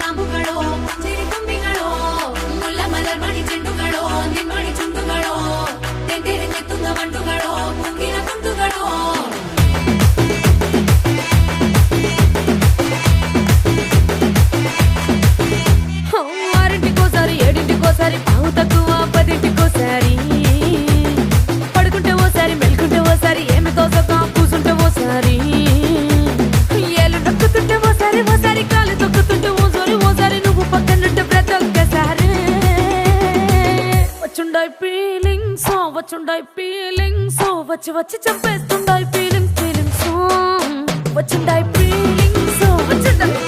ಕಾಂಬುಗಳು ಚಿರಿ ತುಂಬಿಗಳು ಮುಲ್ಲ ಮಲರ್ ಮಣಿ ಚೆಂಡುಗಳು ನಿಮ್ಮಣಿ ಚುಂಡುಗಳು ತೆಂದಿರಿ ತೆತ್ತುಂಗ ಮಂಡುಗಳು ಕುಂಗಿನ ಕುಂಟುಗಳು ఆరింటికోసారి ఏడింటికోసారి పావు తక్కువ పదింటికోసారి పడుకుంటే ఓసారి మెలుకుంటే ఓసారి ఏమి తోసక కూసుంటే ఓసారి ఏలు నొక్కుతుంటే ఓసారి ఓసారి కాలు తొక్కుతుంటే ఓసారి నువ్వు పక్కనుంటే ప్రతి ఒక్కసారి వచ్చుండాయి ఫీలింగ్స్ వచ్చి వచ్చి చంపేస్తుండాయి ఫీలింగ్స్ వచ్చిండాయి ఫీలింగ్స్ వచ్చిండాయి